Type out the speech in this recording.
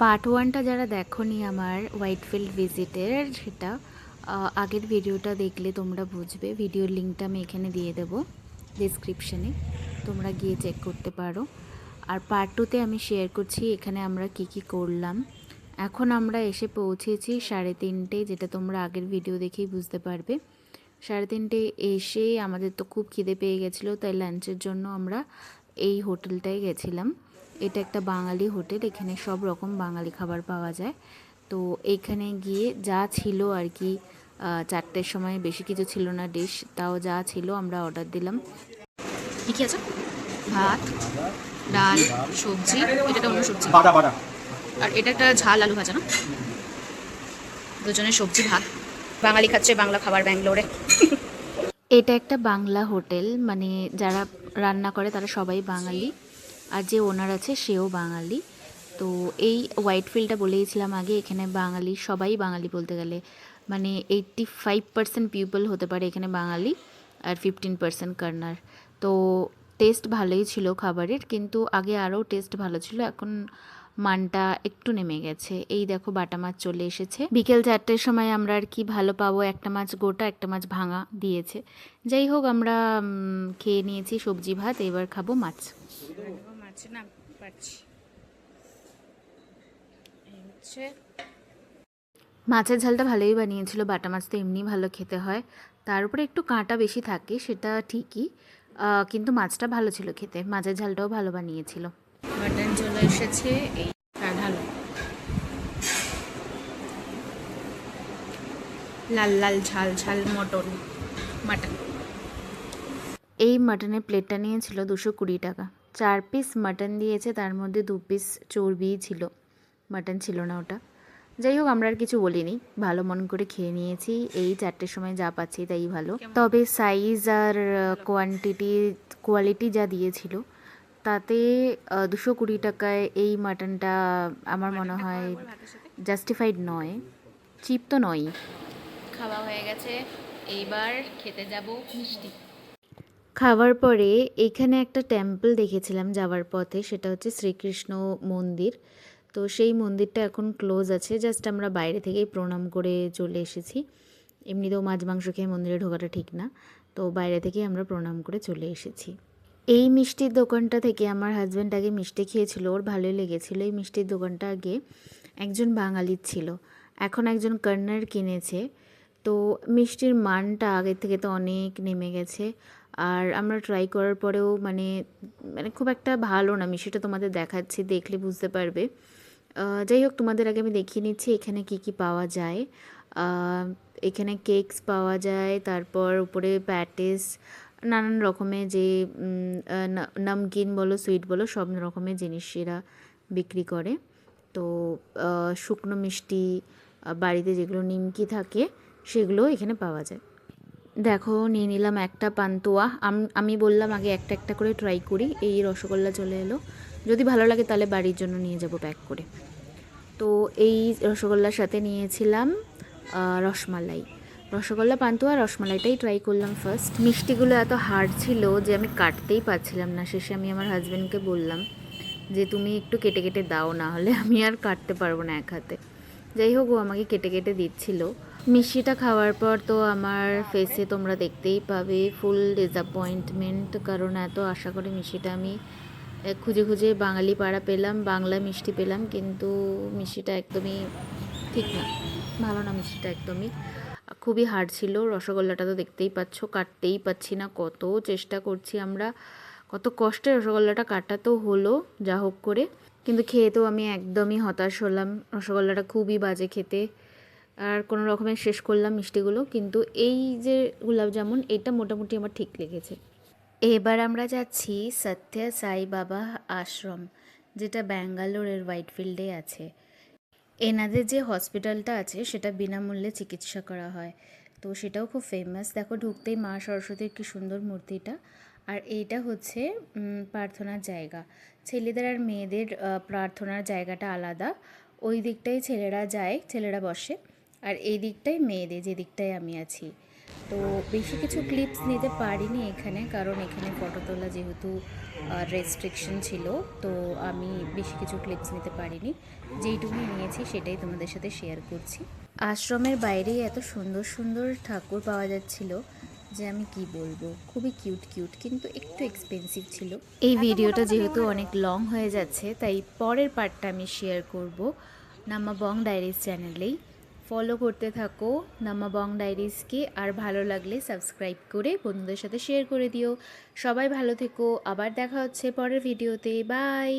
Part ওয়ানটা যারা দেখোনি আমার হোয়াইটফিল্ড ভিজিটের, সেটা আগের ভিডিওটা দেখলে তোমরা বুঝবে। ভিডিওর লিঙ্কটা আমি এখানে দিয়ে দেবো ডিসক্রিপশানে, তোমরা গিয়ে চেক করতে পারো। আর পার্ট টুতে আমি শেয়ার করছি এখানে আমরা কি করলাম। এখন আমরা এসে পৌঁছেছি 3:30, যেটা তোমরা আগের ভিডিও দেখেই বুঝতে পারবে। 3:30 এসে আমাদের তো খুব খিদে পেয়ে গেছিলো, তাই লাঞ্চের জন্য আমরা এই হোটেলটায় গেছিলাম। এটা একটা বাঙালি হোটেল, এখানে সব রকম বাঙালি খাবার পাওয়া যায়। তো এইখানে গিয়ে যা ছিল আর কি, 4টের সময় বেশি কিছু ছিল না ডিশ, তাও যা ছিল আমরা অর্ডার দিলাম। কি আছে? ভাত, ডাল, সবজি, এটা অন্য সবজি, আর এটা একটা ঝাল আলু ভাজা না, দুজনের সবজি ভাত। বাঙালি খাচ্ছে বাংলা খাবার ব্যাঙ্গালোরে। এটা একটা বাংলা হোটেল, মানে যারা রান্না করে তারা সবাই বাঙালি, আর যে ওনার আছে সেও বাঙালি। তো এই হোয়াইটফিল্ডটা বলেইছিলাম আগে, এখানে বাঙালি সবাই বাঙালি বলতে গেলে, মানে 85% পিপল হতে পারে এখানে বাঙালি, আর 15% কর্নার। তো টেস্ট ভালোই ছিল খাবারের, কিন্তু আগে আরও টেস্ট ভালো ছিল, এখন মানটা একটু নেমে গেছে। এই দেখো বাটা মাছ চলে এসেছে। বিকেল 4টের সময় আমরা আর কি ভালো পাবো, একটা মাছ গোটা একটা মাছ ভাঙা দিয়েছে। যাই হোক, আমরা খেয়ে নিয়েছি সবজি ভাত, এবার খাবো মাছ। মাছের ঝালটা ভালোই বানিয়েছিল, বাটা মাছ তো এমনি ভালো খেতে হয়, তার উপরে একটু কাঁটা বেশি থাকে সেটা ঠিকই, কিন্তু মাছটা ভালো ছিল খেতে, মাছের ঝালটাও ভালো বানিয়েছিল। মাটন চলে এসেছে, এই ঢালো লাল লাল ঝাল ঝাল মটন মাটন। এই মাটনের প্লেটটা নিয়েছিল 220 টাকা। 4 পিস মাটন দিয়েছে, তার মধ্যে 2 পিস চর্বিই ছিল, মাটন ছিল না ওটা। যাই হোক, আমরা আর কিছু বলিনি, ভালো মন করে খেয়ে নিয়েছি। এই 4টের সময় যা পাচ্ছি তাই ভালো। তবে সাইজ আর কোয়ালিটি যা দিয়েছিল তাতে 220 টাকায় এই মাটনটা আমার মনে হয় জাস্টিফাইড নয়, চিপ তো নয়। খাওয়া হয়ে গেছে, এইবার খেতে যাব মিষ্টি। খাওয়ার পরে এইখানে একটা টেম্পল দেখেছিলাম যাওয়ার পথে, সেটা হচ্ছে শ্রীকৃষ্ণ মন্দির। তো সেই মন্দিরটা এখন ক্লোজ আছে, জাস্ট আমরা বাইরে থেকেই প্রণাম করে চলে এসেছি। এমনিতেও মাছ মাংস খেয়ে মন্দিরে ঢোকাটা ঠিক না, তো বাইরে থেকেই আমরা প্রণাম করে চলে এসেছি। এই মিষ্টির দোকানটা থেকে আমার হাজব্যান্ড আগে মিষ্টি খেয়েছিল, ওর ভালোই লেগেছিলো। এই মিষ্টির দোকানটা আগে একজন বাঙালির ছিল, এখন একজন কর্নার কিনেছে। তো মিষ্টির মানটা আগের থেকে তো অনেক নেমে গেছে, আর আমরা ট্রাই করার পরেও মানে মানে খুব একটা ভালো না। মিষ্টিটা তোমাদের দেখাচ্ছি, দেখলে বুঝতে পারবে। যাই হোক, তোমাদের আগে আমি দেখিয়ে নিচ্ছি এখানে কি পাওয়া যায়। এখানে কেকস পাওয়া যায়, তারপর উপরে প্যাটিস, নানান রকমের যে নমকিন বলো সুইট বলো সব রকমের জিনিস এরা বিক্রি করে। তো শুকনো মিষ্টি, বাড়িতে যেগুলো নিমকি থাকে সেগুলো এখানে পাওয়া যায়। দেখো, নিয়ে নিলাম একটা পান্তুয়া। আমি বললাম আগে একটা একটা করে ট্রাই করি। এই রসগোল্লা চলে এলো, যদি ভালো লাগে তাহলে বাড়ির জন্য নিয়ে যাব প্যাক করে। তো এই রসগোল্লার সাথে নিয়েছিলাম রসমালাই। রসগোল্লা পান্তুয়া রসমালাইটাই ট্রাই করলাম ফার্স্ট। মিষ্টিগুলো এত হার্ড ছিল যে আমি কাটতেই পারছিলাম না। শেষে আমি আমার হাজব্যান্ডকে বললাম যে তুমি একটু কেটে কেটে দাও, না হলে আমি আর কাটতে পারবো না এক হাতে। যাই হোক, ও আমাকে কেটে কেটে দিচ্ছিল। মিষ্টিটা খাওয়ার পর তো আমার ফেসে তোমরা দেখতেই পাবে ফুল ডিসঅ্যাপয়েন্টমেন্ট, কারণ এত আশা করে মিষ্টিটা আমি খুঁজে খুঁজে বাঙালি পাড়া পেলাম, বাংলা মিষ্টি পেলাম, কিন্তু মিষ্টিটা একদমই ঠিক না, ভালো না মিষ্টিটা একদমই। খুবই হার্ড ছিল। রসগোল্লাটা তো দেখতেই পাচ্ছ, কাটতেই পাচ্ছি না, কত চেষ্টা করছি আমরা, কত কষ্টে রসগোল্লাটা কাটা তো হলো যা হোক করে, কিন্তু খেয়ে তো আমি একদমই হতাশ হলাম। রসগোল্লাটা খুবই বাজে খেতে, আর কোনো রকমে শেষ করলাম মিষ্টিগুলো। কিন্তু এই যে গোলাপ জামুন, এটা মোটামুটি আমার ঠিক লেগেছে। এবার আমরা যাচ্ছি সত্য সাই বাবা আশ্রম, যেটা ব্যাঙ্গালোরের হোয়াইটফিল্ডে আছে। এনাদের যে হসপিটালটা আছে সেটা বিনামূল্যে চিকিৎসা করা হয়, তো সেটাও খুব ফেমাস। দেখো, ঢুকতেই মা সরস্বতীর কি সুন্দর মূর্তিটা। আর এইটা হচ্ছে প্রার্থনার জায়গা। ছেলেদের আর মেয়েদের প্রার্থনার জায়গাটা আলাদা। ওই দিকটায় ছেলেরা যায়, ছেলেরা বসে, আর এই দিকটায় মেয়েদের, যে দিকটায় আমি আছি। তো বেশি কিছু ক্লিপস নিতে পারিনি এখানে, কারণ এখানে ফটো তোলা যেহেতু রেস্ট্রিকশন ছিল, তো আমি বেশি কিছু ক্লিপস নিতে পারিনি। যেইটুকুনি নিয়েছি সেটাই তোমাদের সাথে শেয়ার করছি। আশ্রমের বাইরেই এত সুন্দর সুন্দর ঠাকুর পাওয়া যাচ্ছিল যে আমি কি বলবো, খুবই কিউট কিউট, কিন্তু একটু এক্সপেন্সিভ ছিল। এই ভিডিওটা যেহেতু অনেক লং হয়ে যাচ্ছে, তাই পরের পার্টটা আমি শেয়ার করব নাম্মাবং ডায়েরিজ চ্যানেলেই। ফলো করতে থাকো নাম্মাবং ডায়েরিজকে, আর ভালো লাগলে সাবস্ক্রাইব করে বন্ধুদের সাথে শেয়ার করে দিও। সবাই ভালো থেকো, আবার দেখা হচ্ছে পরের ভিডিওতে। বাই।